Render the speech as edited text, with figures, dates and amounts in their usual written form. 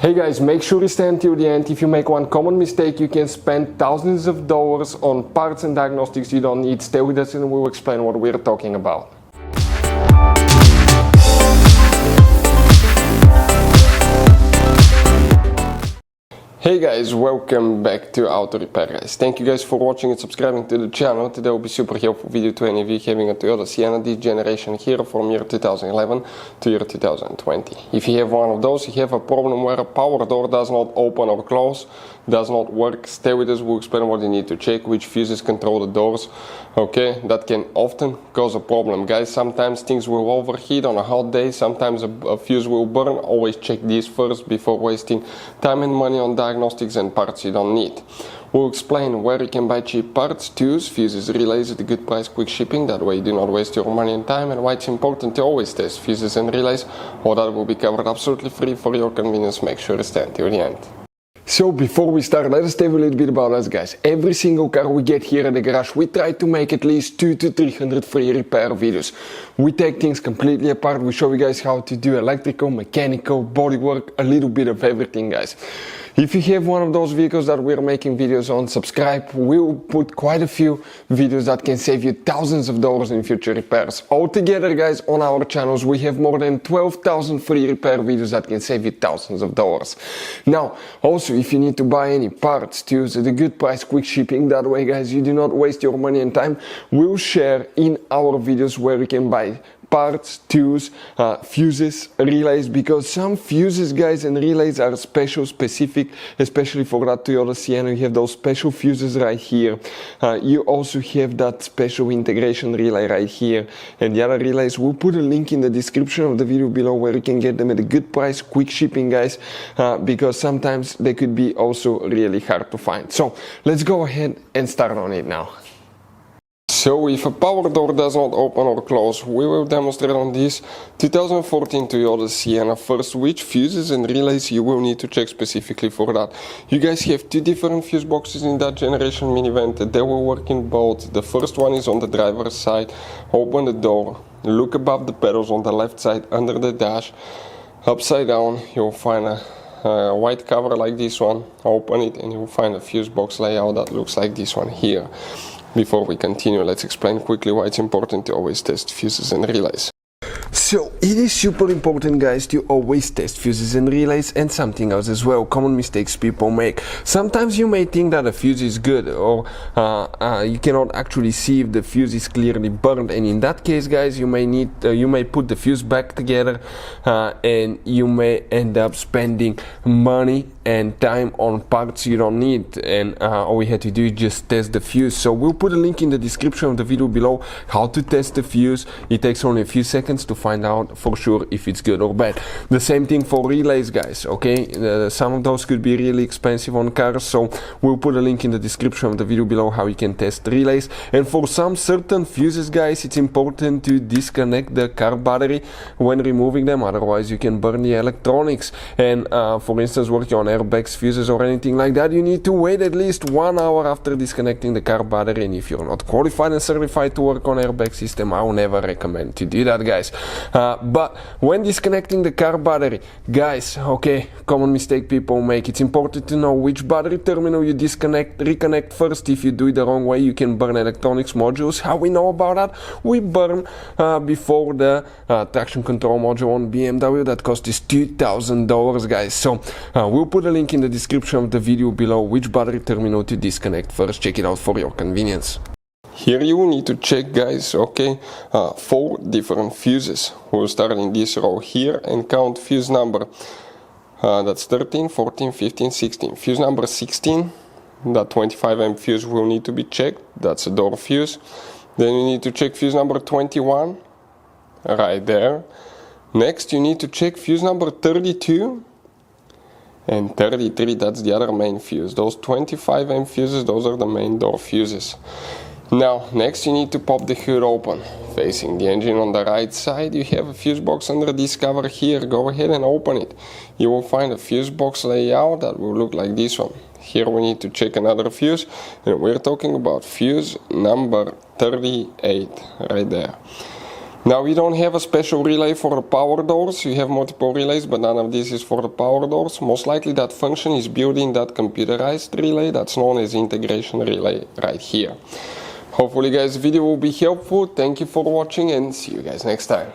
Hey guys, make sure you stay until the end. If you make one common mistake, you can spend thousands of dollars on parts and diagnostics you don't need. Stay with us and we'll explain what we're talking about. Hey guys, welcome back to Auto Repair guys. Thank you guys for watching and subscribing to the channel. Today will be super helpful video to any of you having a Toyota Sienna this generation here from year 2011 to year 2020. If you have one of those, you have a problem where a power door does not open or close, does not work, stay with us, we'll explain what you need to check, which fuses control the doors. Okay, that can often cause a problem guys. Sometimes things will overheat on a hot day, sometimes a fuse will burn. Always check these first before wasting time and money on diagnostics and parts you don't need. We'll explain where you can buy cheap parts, tools, fuses, relays at a good price, quick shipping, that way you do not waste your money and time, and why it's important to always test fuses and relays. All that will be covered absolutely free for your convenience. Make sure to stay until the end. So before we start, let us tell you a little bit about us guys. Every single car we get here at the garage, we try to make at least 200 to 300 free repair videos. We take things completely apart, we show you guys how to do electrical, mechanical, bodywork, a little bit of everything guys. If you have one of those vehicles that we're making videos on, subscribe. We'll put quite a few videos that can save you thousands of dollars in future repairs. Altogether guys, on our channels we have more than 12,000 free repair videos that can save you thousands of dollars. Now, also if you need to buy any parts, tools at a good price, quick shipping, that way guys you do not waste your money and time, we'll share in our videos where you can buy parts, tools, fuses, relays, because some fuses guys and relays are specific, especially for that Toyota Sienna. You have those special fuses right here. You also have that special integration relay right here, and the other relays, we'll put a link in the description of the video below where you can get them at a good price, quick shipping guys, because sometimes they could be also really hard to find. So let's go ahead and start on it now. So if a power door does not open or close, we will demonstrate on this 2014 Toyota Sienna first which fuses and relays you will need to check specifically for that. You guys have two different fuse boxes in that generation minivan. They will work in both. The first one is on the driver's side. Open the door, look above the pedals on the left side under the dash. Upside down you'll find a white cover like this one. Open it and you'll find a fuse box layout that looks like this one here. Before we continue, let's explain quickly why it's important to always test fuses and relays. So it is super important guys to always test fuses and relays, and something else as well, common mistakes people make. Sometimes you may think that a fuse is good, or you cannot actually see if the fuse is clearly burned, and in that case guys you may put the fuse back together and you may end up spending money and time on parts you don't need, and all we had to do is just test the fuse. So we'll put a link in the description of the video below how to test the fuse. It takes only a few seconds to find out for sure if it's good or bad. The same thing for relays guys, okay? Some of those could be really expensive on cars, so we'll put a link in the description of the video below how you can test relays. And for some certain fuses guys, it's important to disconnect the car battery when removing them, otherwise you can burn the electronics. And for instance, working on airbags, fuses or anything like that, you need to wait at least 1 hour after disconnecting the car battery, and if you're not qualified and certified to work on airbag system, I will never recommend to do that guys. But when disconnecting the car battery guys, okay, common mistake people make, it's important to know which battery terminal you reconnect first. If you do it the wrong way, you can burn electronics modules. How we know about that? We burn before the traction control module on BMW that cost us $2,000 guys. So we'll put a link in the description of the video below which battery terminal to disconnect first. Check it out for your convenience. Here you will need to check guys, okay, 4 different fuses. We'll start in this row here and count fuse number. That's 13, 14, 15, 16. Fuse number 16, that 25 amp fuse will need to be checked. That's a door fuse. Then you need to check fuse number 21, right there. Next you need to check fuse number 32. And 33, that's the other main fuse. Those 25 amp fuses, those are the main door fuses. Now, next you need to pop the hood open. Facing the engine on the right side, you have a fuse box under this cover here. Go ahead and open it. You will find a fuse box layout that will look like this one. Here we need to check another fuse, and we're talking about fuse number 38, right there. Now we don't have a special relay for the power doors. You have multiple relays, but none of this is for the power doors. Most likely that function is built in that computerized relay that's known as integration relay right here. Hopefully guys, the video will be helpful. Thank you for watching and see you guys next time.